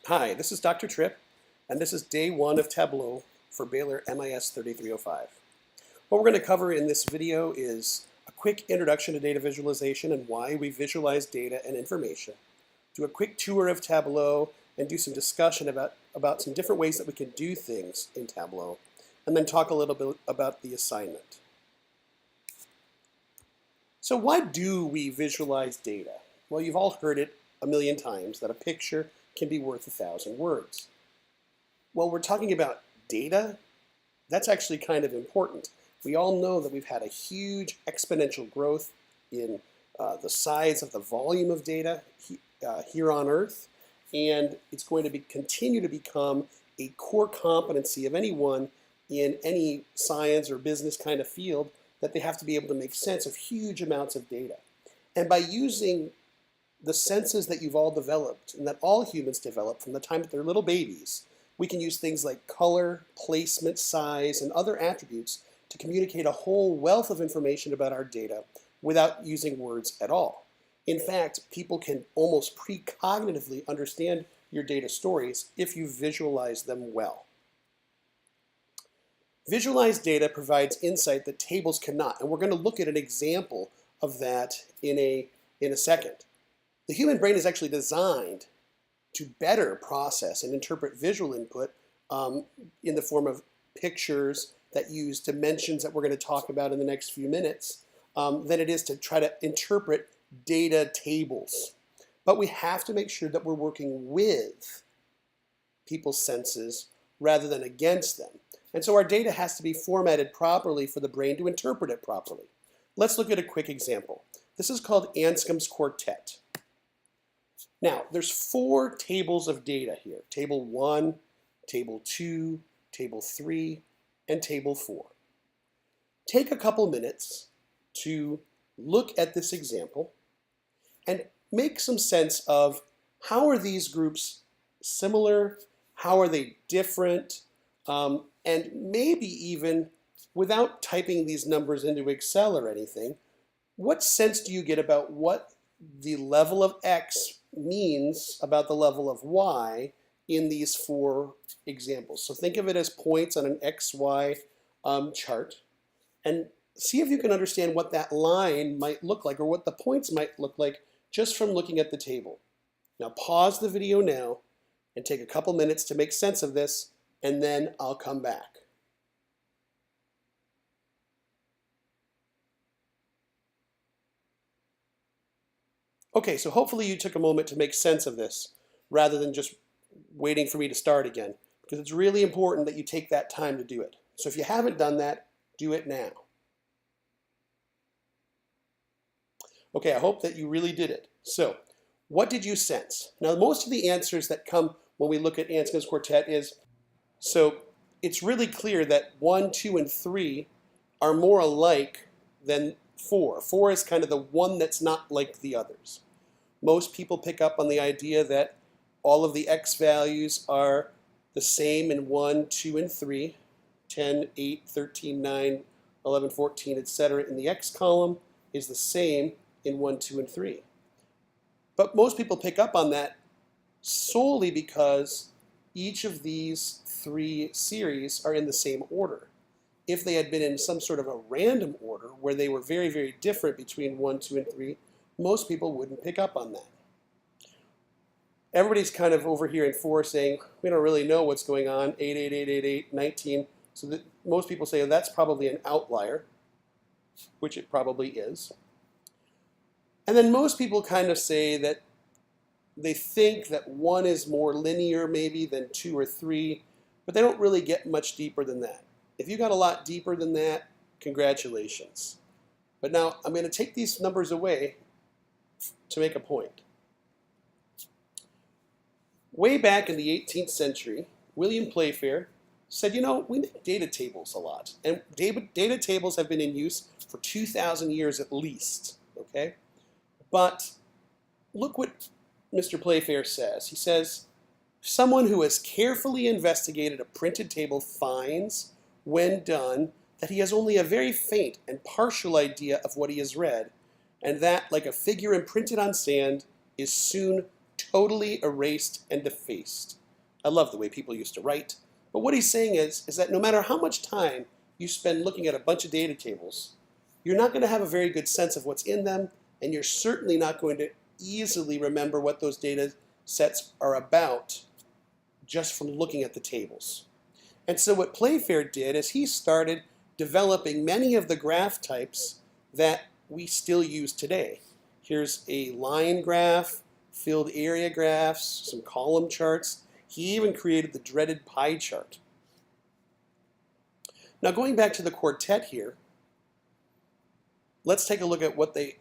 Hi, this is Dr. Tripp, and this is day one of Tableau for Baylor MIS3305. What we're going to cover in this video is a quick introduction to data visualization and why we visualize data and information, do a quick tour of Tableau, and do some discussion about some different ways that we can do things in Tableau, and then talk a little bit about the assignment. So why do we visualize data? Well, you've all heard it a million times that a picture can be worth 1,000 words. Well, we're talking about data. That's actually kind of important. We all know that we've had a huge exponential growth in the size of the volume of data here on Earth, and it's going to continue to become a core competency of anyone in any science or business kind of field, that they have to be able to make sense of huge amounts of data. And by using the senses that you've all developed and that all humans develop from the time that they're little babies, we can use things like color, placement, size, and other attributes to communicate a whole wealth of information about our data without using words at all. In fact, people can almost precognitively understand your data stories if you visualize them well. Visualized data provides insight that tables cannot, and we're going to look at an example of that in a second. The human brain is actually designed to better process and interpret visual input in the form of pictures that use dimensions that we're going to talk about in the next few minutes than it is to try to interpret data tables. But we have to make sure that we're working with people's senses rather than against them. And so our data has to be formatted properly for the brain to interpret it properly. Let's look at a quick example. This is called Anscombe's quartet. Now, there's 4 tables of data here. Table 1, Table 2, Table 3, and Table 4. Take a couple minutes to look at this example and make some sense of how are these groups similar, how are they different, and maybe even without typing these numbers into Excel or anything, what sense do you get about what the level of X means about the level of Y in these 4 examples? So think of it as points on an XY chart, and see if you can understand what that line might look like or what the points might look like just from looking at the table. Now pause the video now and take a couple minutes to make sense of this, and then I'll come back. Okay, so hopefully you took a moment to make sense of this rather than just waiting for me to start again, because it's really important that you take that time to do it. So if you haven't done that, do it now. Okay, I hope that you really did it. So what did you sense? Now, most of the answers that come when we look at Anscombe's quartet is, so it's really clear that 1, 2, and 3 are more alike than 4. 4 is kind of the one that's not like the others. Most people pick up on the idea that all of the X values are the same in 1, 2, and 3, 10, 8, 13, 9, 11, 14, etc. in the X column is the same in 1, 2, and 3. But most people pick up on that solely because each of these 3 series are in the same order. If they had been in some sort of a random order where they were very, very different between 1, 2, and 3, most people wouldn't pick up on that. Everybody's kind of over here in 4 saying, we don't really know what's going on, 8, 8, 8, 8, 8, 19. So that most people say, oh, that's probably an outlier, which it probably is. And then most people kind of say that they think that 1 is more linear maybe than 2 or 3, but they don't really get much deeper than that. If you got a lot deeper than that, congratulations. But now I'm going to take these numbers away to make a point. Way back in the 18th century, William Playfair said, you know, we make data tables a lot. And data tables have been in use for 2,000 years at least, okay? But look what Mr. Playfair says. He says, someone who has carefully investigated a printed table finds, when done, that he has only a very faint and partial idea of what he has read, and that, like a figure imprinted on sand, is soon totally erased and defaced. I love the way people used to write. But what he's saying is that no matter how much time you spend looking at a bunch of data tables, you're not going to have a very good sense of what's in them, and you're certainly not going to easily remember what those data sets are about just from looking at the tables. And so what Playfair did is he started developing many of the graph types that we still use today. Here's a line graph, filled area graphs, some column charts. He even created the dreaded pie chart. Now going back to the quartet here, let's take a look at what they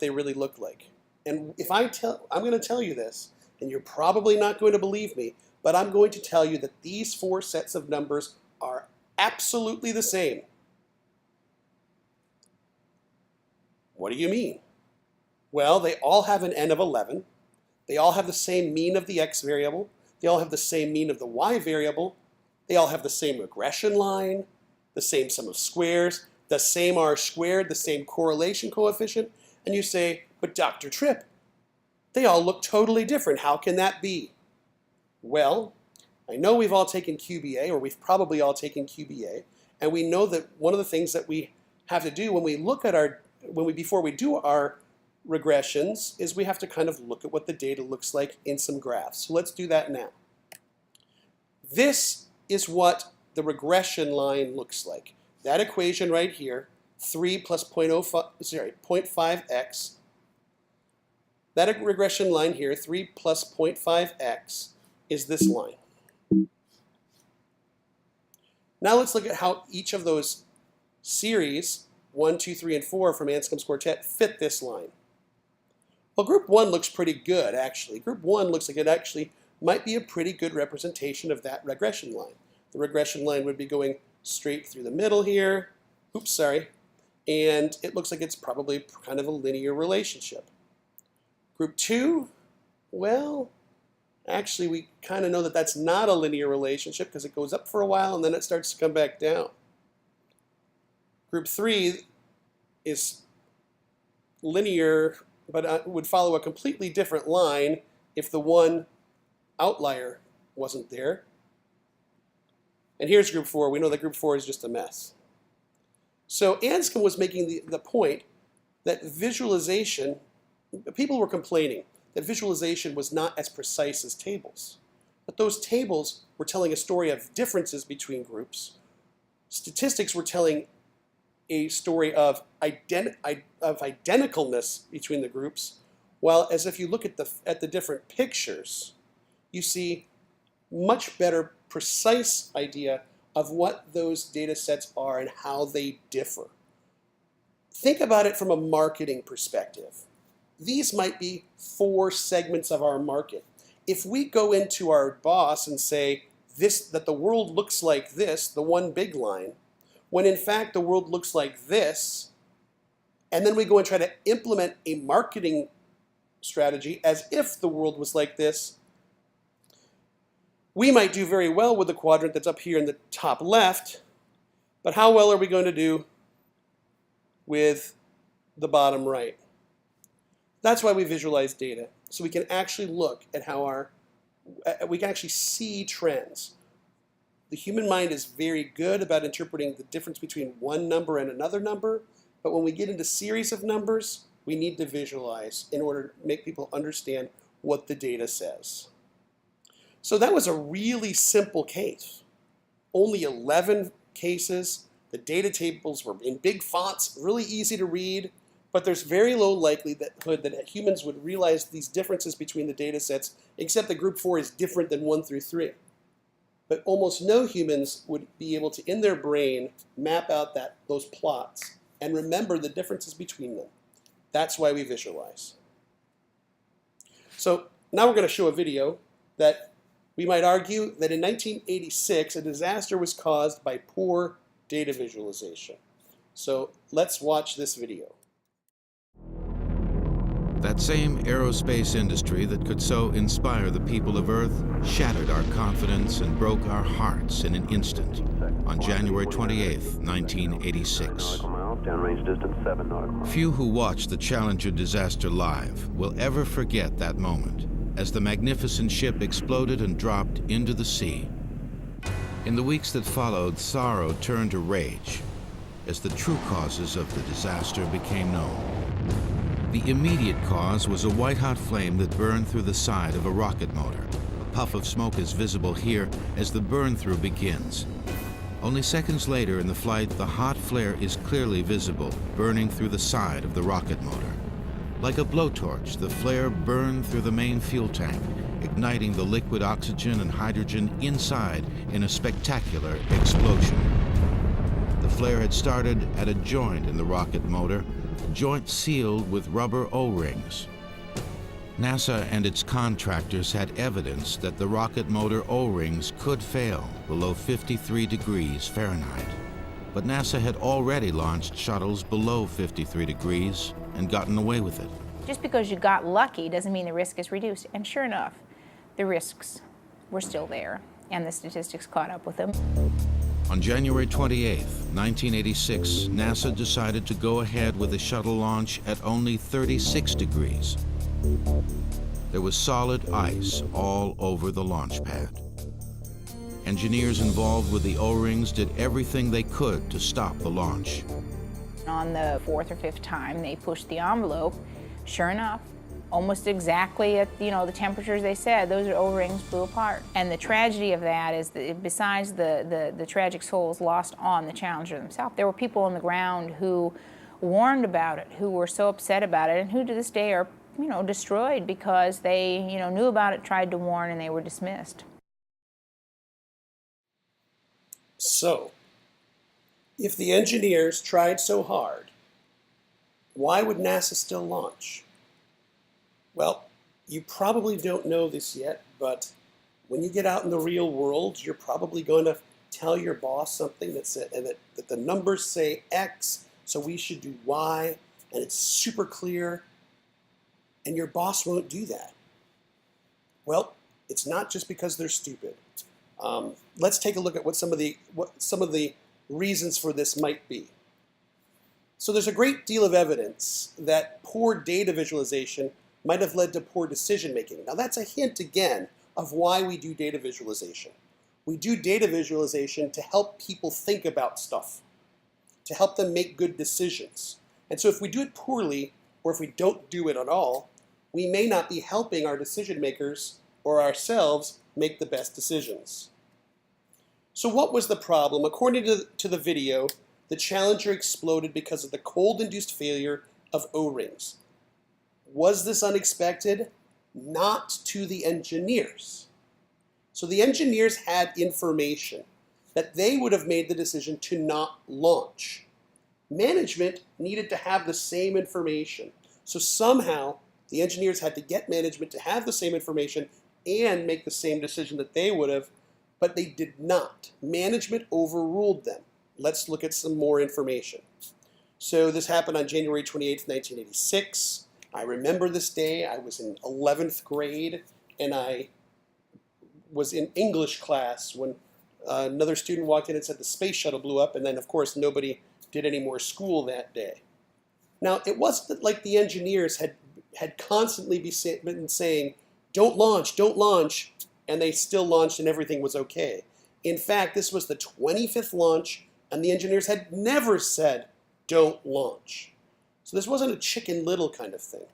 really look like. And I'm going to tell you this, and you're probably not going to believe me, but I'm going to tell you that these four sets of numbers are absolutely the same. What do you mean? Well, they all have an n of 11. They all have the same mean of the x variable. They all have the same mean of the y variable. They all have the same regression line, the same sum of squares, the same r squared, the same correlation coefficient. And you say, but Dr. Tripp, they all look totally different. How can that be? Well, I know we've all taken QBA, or we've probably all taken QBA, and we know that one of the things that we have to do when we look at before we do our regressions is we have to kind of look at what the data looks like in some graphs. So let's do that now. This is what the regression line looks like. That equation right here, 3 plus 0.5x. That regression line here, 3 plus 0.5x, is this line. Now let's look at how each of those series, 1, 2, 3, and 4 from Anscombe's quartet, fit this line. Well, group 1 looks pretty good, actually. Group 1 looks like it actually might be a pretty good representation of that regression line. The regression line would be going straight through the middle here. Oops, sorry. And it looks like it's probably kind of a linear relationship. Group 2, well, actually we kind of know that that's not a linear relationship because it goes up for a while and then it starts to come back down. Group 3 is linear, but would follow a completely different line if the one outlier wasn't there. And here's group 4. We know that group 4 is just a mess. So Anscombe was making the point that visualization, people were complaining that visualization was not as precise as tables. But those tables were telling a story of differences between groups. Statistics were telling a story of identicalness between the groups, while as if you look at the different pictures, you see much better precise idea of what those data sets are and how they differ. Think about it from a marketing perspective. These might be 4 segments of our market. If we go into our boss and say that the world looks like this, the one big line, when in fact the world looks like this, and then we go and try to implement a marketing strategy as if the world was like this, we might do very well with the quadrant that's up here in the top left, but how well are we going to do with the bottom right? That's why we visualize data, so we can actually look at how we can actually see trends. The human mind is very good about interpreting the difference between one number and another number, but when we get into series of numbers, we need to visualize in order to make people understand what the data says. So that was a really simple case. Only 11 cases. The data tables were in big fonts, really easy to read, but there's very low likelihood that humans would realize these differences between the data sets, except that group 4 is different than 1 through 3. But almost no humans would be able to, in their brain, map out those plots and remember the differences between them. That's why we visualize. So now we're going to show a video that we might argue that in 1986, a disaster was caused by poor data visualization. So let's watch this video. That same aerospace industry that could so inspire the people of Earth shattered our confidence and broke our hearts in an instant on January 28, 1986. Few who watched the Challenger disaster live will ever forget that moment. as the magnificent ship exploded and dropped into the sea. In the weeks that followed, sorrow turned to rage as the true causes of the disaster became known. The immediate cause was a white-hot flame that burned through the side of a rocket motor. A puff of smoke is visible here as the burn-through begins. Only seconds later in the flight, the hot flare is clearly visible, burning through the side of the rocket motor. Like a blowtorch, the flare burned through the main fuel tank, igniting the liquid oxygen and hydrogen inside in a spectacular explosion. The flare had started at a joint in the rocket motor, a joint sealed with rubber O-rings. NASA and its contractors had evidence that the rocket motor O-rings could fail below 53 degrees Fahrenheit. But NASA had already launched shuttles below 53 degrees and gotten away with it. Just because you got lucky doesn't mean the risk is reduced. And sure enough, the risks were still there, and the statistics caught up with them. On January 28, 1986, NASA decided to go ahead with the shuttle launch at only 36 degrees. There was solid ice all over the launch pad. Engineers involved with the O-rings did everything they could to stop the launch. On the fourth or fifth time they pushed the envelope, sure enough, almost exactly at the temperatures they said, those O-rings blew apart. And the tragedy of that is that besides the tragic souls lost on the Challenger themselves, there were people on the ground who warned about it, who were so upset about it, and who to this day are destroyed because they knew about it, tried to warn, and they were dismissed. So, if the engineers tried so hard, why would NASA still launch? Well, you probably don't know this yet, but when you get out in the real world, you're probably going to tell your boss something that the numbers say X, so we should do Y, and it's super clear, and your boss won't do that. Well, it's not just because they're stupid. Let's take a look at what some of the reasons for this might be. So there's a great deal of evidence that poor data visualization might have led to poor decision making. Now that's a hint again of why we do data visualization. We do data visualization to help people think about stuff, to help them make good decisions. And so if we do it poorly, or if we don't do it at all, we may not be helping our decision makers or ourselves make the best decisions. So what was the problem? According to the video, the Challenger exploded because of the cold-induced failure of O-rings. Was this unexpected? Not to the engineers. So the engineers had information that they would have made the decision to not launch. Management needed to have the same information. So somehow the engineers had to get management to have the same information and make the same decision that they would have, but they did not. Management overruled them. Let's look at some more information. So this happened on January 28, 1986. I remember this day. I was in 11th grade, and I was in English class when another student walked in and said the space shuttle blew up, and then, of course, nobody did any more school that day. Now, it wasn't like the engineers had constantly been saying, don't launch, and they still launched and everything was okay. In fact, this was the 25th launch, and the engineers had never said, don't launch. So this wasn't a Chicken Little kind of thing.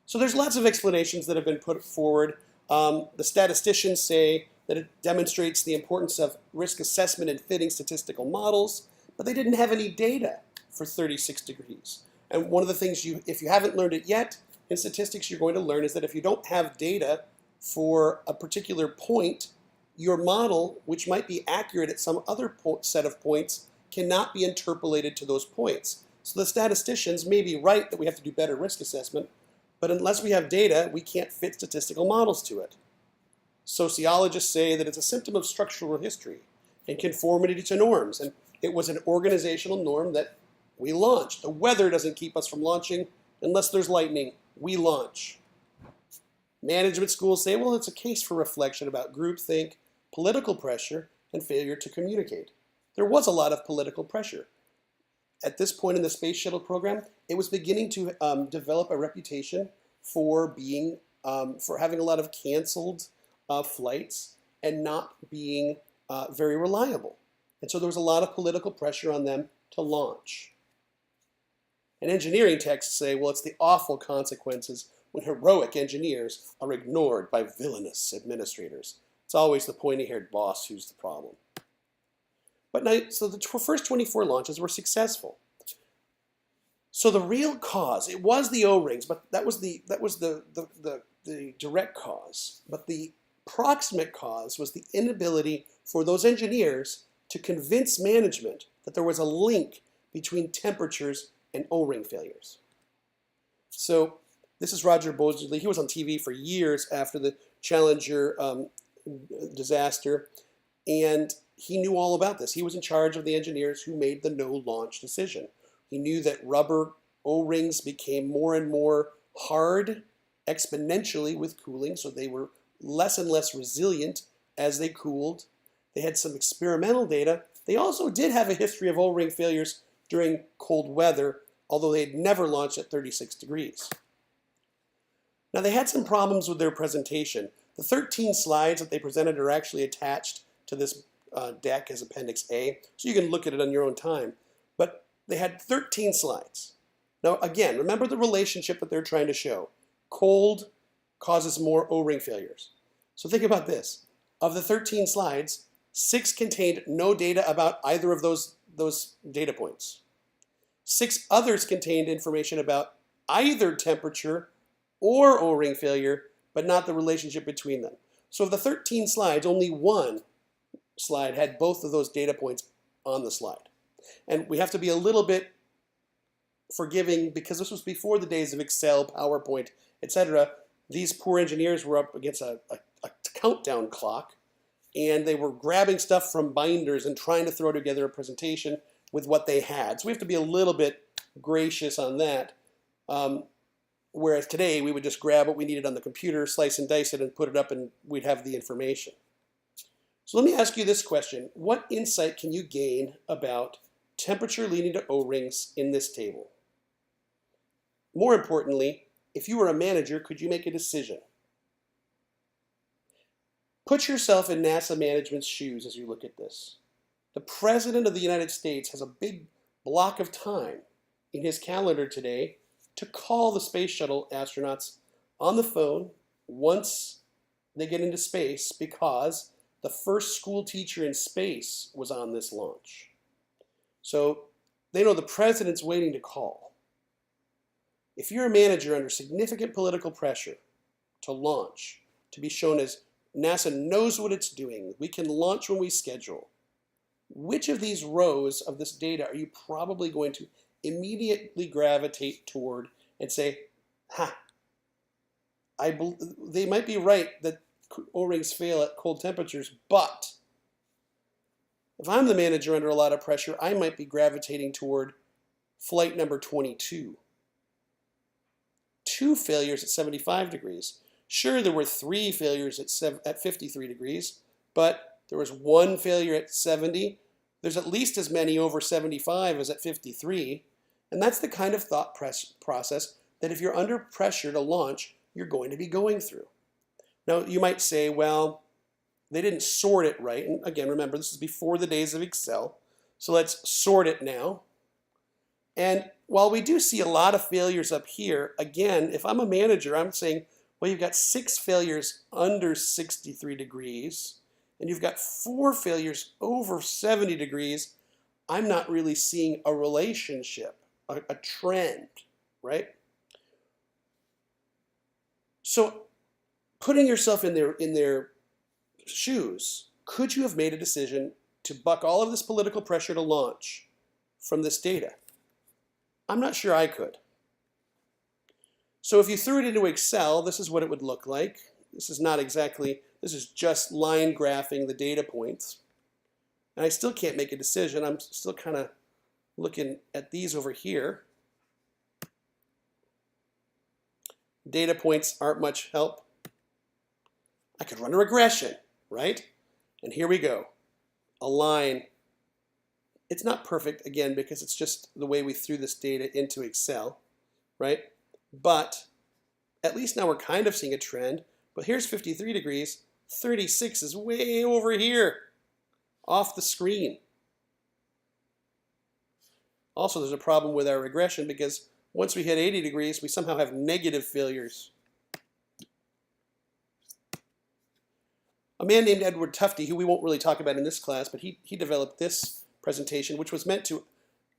So there's lots of explanations that have been put forward. The statisticians say that it demonstrates the importance of risk assessment and fitting statistical models, but they didn't have any data for 36 degrees. And one of the things if you haven't learned it yet, in statistics you're going to learn is that if you don't have data for a particular point, your model, which might be accurate at some other set of points, cannot be interpolated to those points. So the statisticians may be right that we have to do better risk assessment, but unless we have data, we can't fit statistical models to it. Sociologists say that it's a symptom of structural history and conformity to norms, and it was an organizational norm that we launched. The weather doesn't keep us from launching. Unless there's lightning, we launch. Management schools say, well, it's a case for reflection about groupthink, political pressure, and failure to communicate. There was a lot of political pressure. At this point in the Space Shuttle program, it was beginning to develop a reputation for being for having a lot of canceled flights and not being very reliable. And so there was a lot of political pressure on them to launch. And engineering texts say, well, it's the awful consequences when heroic engineers are ignored by villainous administrators. It's always the pointy-haired boss who's the problem. But now, so the first 24 launches were successful. So the real cause, it was the O-rings, but that was the direct cause. But the proximate cause was the inability for those engineers to convince management that there was a link between temperatures and O-ring failures. So this is Roger Bosley. He was on TV for years after the Challenger disaster, and he knew all about this. He was in charge of the engineers who made the no launch decision. He knew that rubber O-rings became more and more hard exponentially with cooling, so they were less and less resilient as they cooled. They had some experimental data. They also did have a history of O-ring failures during cold weather, although they had never launched at 36 degrees. Now they had some problems with their presentation. The 13 slides that they presented are actually attached to this deck as Appendix A, so you can look at it on your own time. But they had 13 slides. Now again, remember the relationship that they're trying to show. Cold causes more O-ring failures. So think about this. Of the 13 slides, 6 contained no data about either of those data points. 6 others contained information about either temperature or O-ring failure, but not the relationship between them. So of the 13 slides, only 1 slide had both of those data points on the slide. And we have to be a little bit forgiving because this was before the days of Excel, PowerPoint, etc. These poor engineers were up against a countdown clock, and they were grabbing stuff from binders and trying to throw together a presentation with what they had. So we have to be a little bit gracious on that. Whereas today we would just grab what we needed on the computer, slice and dice it, and put it up, and we'd have the information. So let me ask you this question. What insight can you gain about temperature leading to O-rings in this table? More importantly, if you were a manager, could you make a decision? Put yourself in NASA management's shoes as you look at this. The President of the United States has a big block of time in his calendar today to call the space shuttle astronauts on the phone once they get into space because the first school teacher in space was on this launch. So they know the president's waiting to call. If you're a manager under significant political pressure to launch, to be shown as NASA knows what it's doing, we can launch when we schedule, which of these rows of this data are you probably going to immediately gravitate toward and say, they might be right that O-rings fail at cold temperatures, but if I'm the manager under a lot of pressure, I might be gravitating toward flight number 22. 2 failures at 75 degrees. Sure, there were 3 failures at 53 degrees, but there was 1 failure at 70. There's at least as many over 75 as at 53. And that's the kind of thought process that if you're under pressure to launch, you're going to be going through. Now, you might say, well, they didn't sort it right. And again, remember, this is before the days of Excel. So let's sort it now. And while we do see a lot of failures up here, again, if I'm a manager, I'm saying, well, you've got 6 failures under 63 degrees, and you've got 4 failures over 70 degrees. I'm not really seeing a relationship, a trend, right? So putting yourself in their shoes, could you have made a decision to buck all of this political pressure to launch from this data? I'm not sure I could. So if you threw it into Excel, this is what it would look like. This is just line graphing the data points. And I still can't make a decision. I'm still kind of looking at these over here. Data points aren't much help. I could run a regression, right? And here we go. A line. It's not perfect, again, because it's just the way we threw this data into Excel, right? But At least now we're kind of seeing a trend, but here's 53 degrees. 36 is way over here, off the screen. Also, there's a problem with our regression because once we hit 80 degrees, we somehow have negative failures. A man named Edward Tufte, who we won't really talk about in this class, but he developed this presentation, which was meant to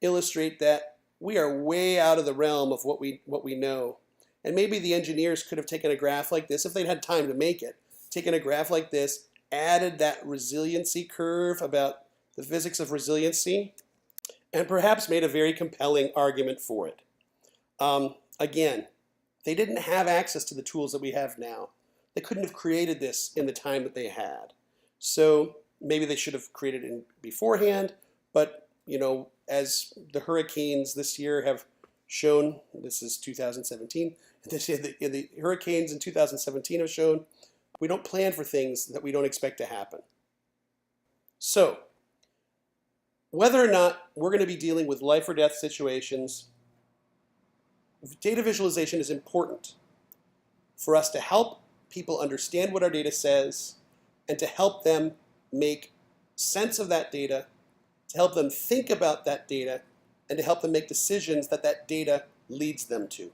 illustrate that we are way out of the realm of what we know. And maybe the engineers could have taken a graph like this, if they'd had time to make it, taken a graph like this, added that resiliency curve about the physics of resiliency, and perhaps made a very compelling argument for it. Again, they didn't have access to the tools that we have now. They couldn't have created this in the time that they had. So maybe they should have created it beforehand, but you know, as the hurricanes this year have shown, this is 2017, the hurricanes in 2017 have shown, we don't plan for things that we don't expect to happen. So, whether or not we're going to be dealing with life or death situations, data visualization is important for us to help people understand what our data says and to help them make sense of that data, to help them think about that data, and to help them make decisions that that data leads them to.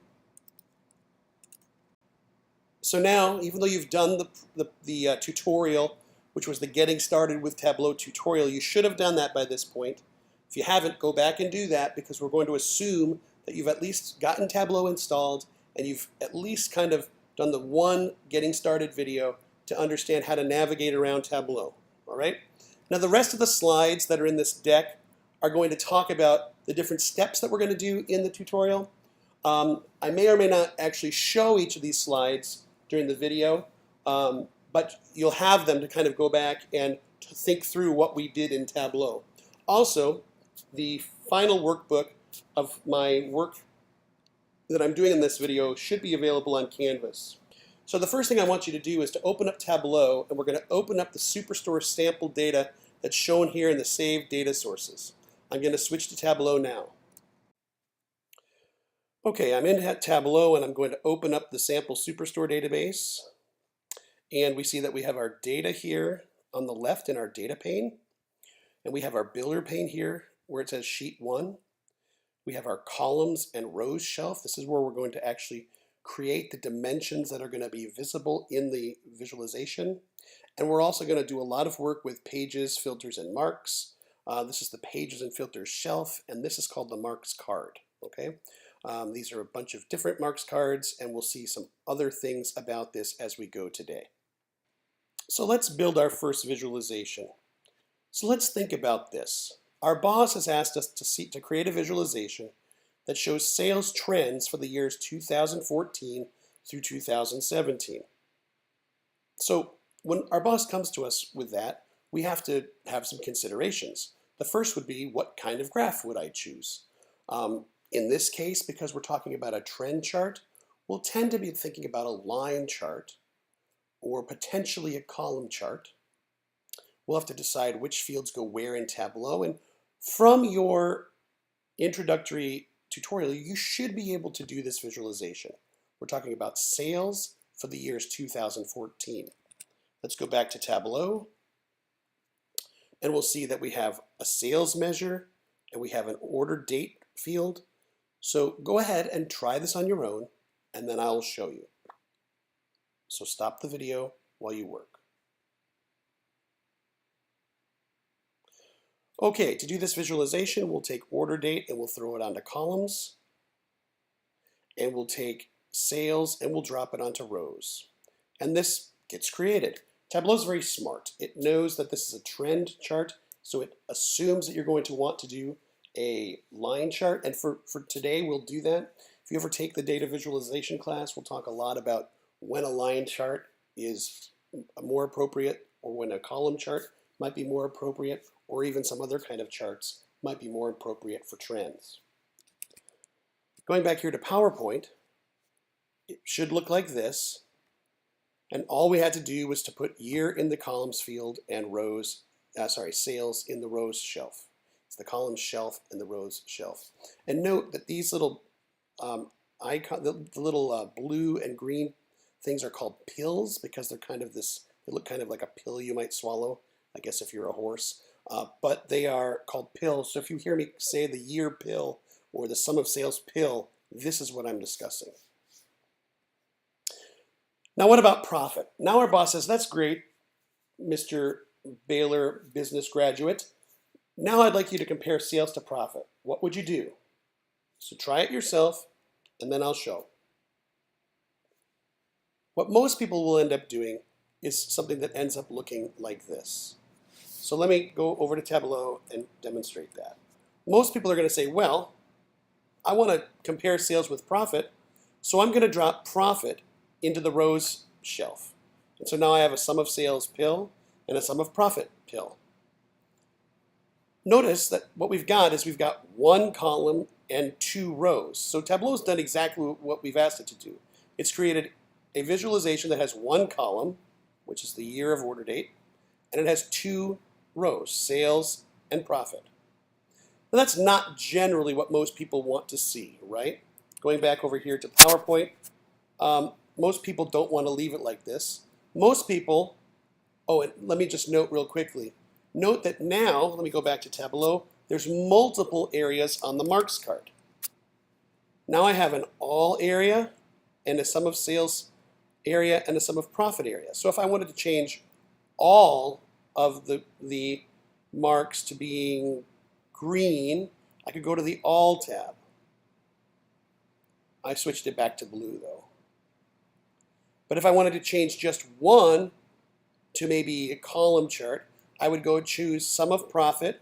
So now, even though you've done the tutorial, which was the Getting Started with Tableau tutorial, you should have done that by this point. If you haven't, go back and do that, because we're going to assume that you've at least gotten Tableau installed and you've at least kind of done the one Getting Started video to understand how to navigate around Tableau. All right? Now, the rest of the slides that are in this deck are going to talk about the different steps that we're going to do in the tutorial. I may or may not actually show each of these slides during the video, but you'll have them to kind of go back and to think through what we did in Tableau. Also, the final workbook of my work that I'm doing in this video should be available on Canvas. So the first thing I want you to do is to open up Tableau, and we're going to open up the Superstore sample data that's shown here in the saved data sources. I'm going to switch to Tableau now. Okay, I'm in Tableau and I'm going to open up the sample Superstore database. And we see that we have our data here on the left in our data pane. And we have our builder pane here where it says sheet 1. We have our columns and rows shelf. This is where we're going to actually create the dimensions that are going to be visible in the visualization. And we're also going to do a lot of work with pages, filters, and marks. This is the pages and filters shelf, and this is called the marks card. Okay. These are a bunch of different marks cards, and we'll see some other things about this as we go today. So let's build our first visualization. So let's think about this. Our boss has asked us to create a visualization that shows sales trends for the years 2014 through 2017. So when our boss comes to us with that, we have to have some considerations. The first would be, what kind of graph would I choose? In this case, because we're talking about a trend chart, we'll tend to be thinking about a line chart or potentially a column chart. We'll have to decide which fields go where in Tableau. And from your introductory tutorial, you should be able to do this visualization. We're talking about sales for the years 2014. Let's go back to Tableau. And we'll see that we have a sales measure and we have an order date field. So go ahead and try this on your own, and then I'll show you. So stop the video while you work. Okay, to do this visualization, we'll take order date and we'll throw it onto columns. And we'll take sales and we'll drop it onto rows. And this gets created. Tableau is very smart. It knows that this is a trend chart, so it assumes that you're going to want to do a line chart, and for today we'll do that. If you ever take the data visualization class, we'll talk a lot about when a line chart is more appropriate, or when a column chart might be more appropriate, or even some other kind of charts might be more appropriate for trends. Going back here to PowerPoint, it should look like this, and all we had to do was to put year in the columns field and sales in the rows shelf. The column shelf and the rows shelf. And note that these little icon, the little blue and green things are called pills because they're kind of this, they look kind of like a pill you might swallow, I guess if you're a horse. But they are called pills. So if you hear me say the year pill or the sum of sales pill, this is what I'm discussing. Now what about profit? Now our boss says, that's great, Mr. Baylor business graduate. Now I'd like you to compare sales to profit. What would you do? So try it yourself, and then I'll show. What most people will end up doing is something that ends up looking like this. So let me go over to Tableau and demonstrate that. Most people are going to say, well, I want to compare sales with profit, so I'm going to drop profit into the rows shelf. And so now I have a sum of sales pill and a sum of profit pill. Notice that what we've got is we've got one column and two rows. So Tableau's done exactly what we've asked it to do. It's created a visualization that has one column, which is the year of order date, and it has two rows, sales and profit. Now that's not generally what most people want to see, right? Going back over here to PowerPoint, most people don't want to leave it like this. Most people, oh, and let me just note real quickly, note that now, let me go back to Tableau, there's multiple areas on the marks card. Now I have an all area and a sum of sales area and a sum of profit area. So if I wanted to change all of the marks to being green, I could go to the all tab. I switched it back to blue though. But if I wanted to change just one to maybe a column chart, I would go choose sum of profit,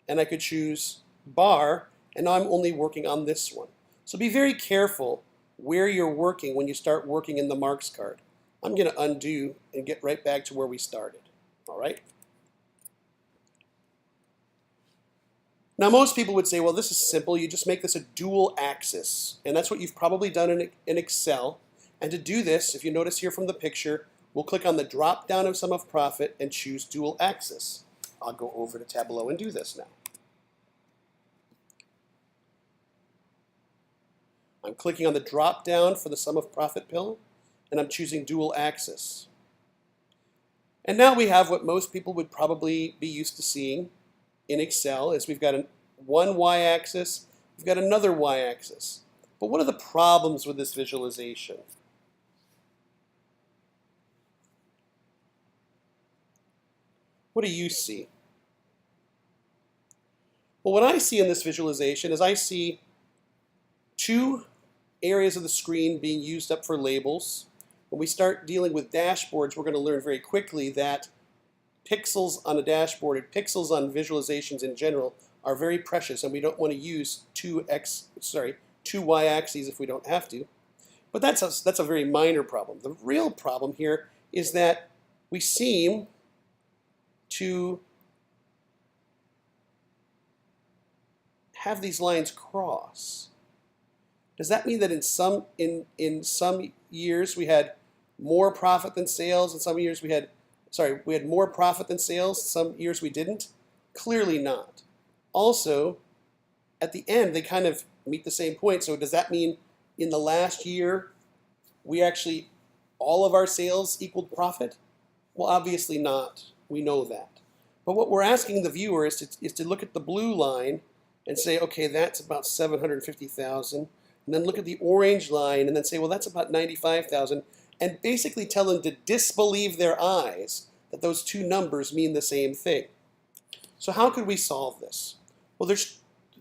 and I could choose bar, and now I'm only working on this one. So be very careful where you're working when you start working in the marks card. I'm going to undo and get right back to where we started. All right? Now most people would say, well, this is simple. You just make this a dual axis, and that's what you've probably done in Excel. And to do this, if you notice here from the picture, we'll click on the drop down of sum of profit and choose dual axis. I'll go over to Tableau and do this now. I'm clicking on the drop down for the sum of profit pill, and I'm choosing dual axis. And now we have what most people would probably be used to seeing in Excel, is we've got one y-axis, we've got another y-axis. But what are the problems with this visualization? What do you see? Well, what I see in this visualization is I see two areas of the screen being used up for labels. When we start dealing with dashboards, we're going to learn very quickly that pixels on a dashboard and pixels on visualizations in general are very precious, and we don't want to use two y-axes if we don't have to. But that's a very minor problem. The real problem here is that we seem to have these lines cross. Does that mean that in some years we had more profit than sales, and some years we had more profit than sales, some years we didn't? Clearly not. Also, at the end they kind of meet the same point. So does that mean in the last year we actually, all of our sales equaled profit? Well, obviously not. We know that. But what we're asking the viewer is to look at the blue line and say, okay, that's about 750,000. And then look at the orange line and then say, well, that's about 95,000. And basically tell them to disbelieve their eyes that those two numbers mean the same thing. So how could we solve this? Well,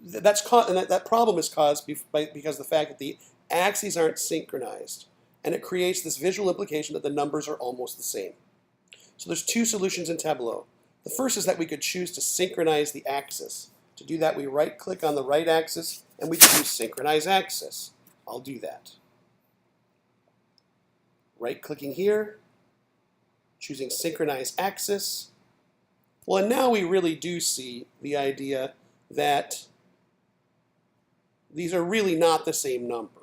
that problem is caused because of the fact that the axes aren't synchronized. And it creates this visual implication that the numbers are almost the same. So there's two solutions in Tableau. The first is that we could choose to synchronize the axis. To do that, we right-click on the right axis, and we choose Synchronize Axis. I'll do that. Right-clicking here, choosing Synchronize Axis. Well, and now we really do see the idea that these are really not the same number.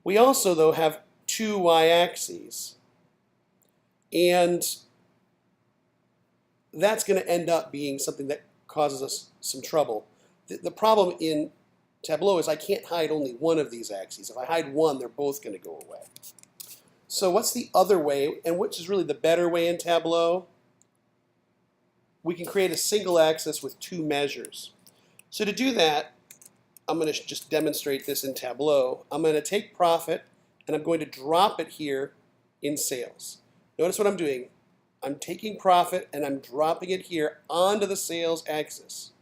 We also, though, have two y-axes. And that's going to end up being something that causes us some trouble. The problem in Tableau is I can't hide only one of these axes. If I hide one, they're both going to go away. So what's the other way, and which is really the better way in Tableau? We can create a single axis with two measures. So to do that, I'm going to just demonstrate this in Tableau. I'm going to take profit and I'm going to drop it here in sales. Notice what I'm doing. I'm taking profit and I'm dropping it here onto the sales axis.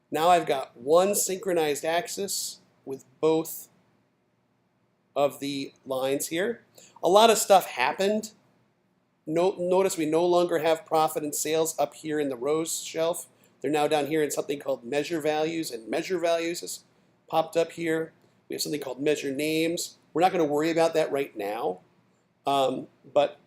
Now I've got one synchronized axis with both of the lines here. A lot of stuff happened. Notice we no longer have profit and sales up here in the rows shelf. They're now down here in something called measure values, and measure values has popped up here. We have something called measure names. We're not going to worry about that right now, but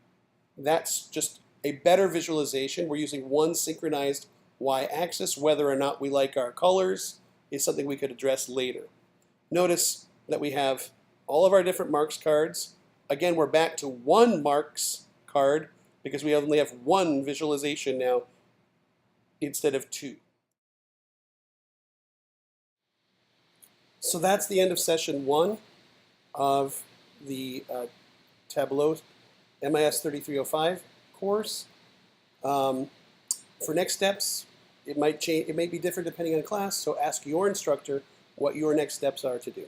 that's just a better visualization. We're using one synchronized y-axis. Whether or not we like our colors is something we could address later. Notice that we have all of our different marks cards. Again, we're back to one marks card because we only have one visualization now instead of two. So that's the end of session 1 of the Tableau MIS3305 course. For next steps, it might change. It may be different depending on class. So ask your instructor what your next steps are to do.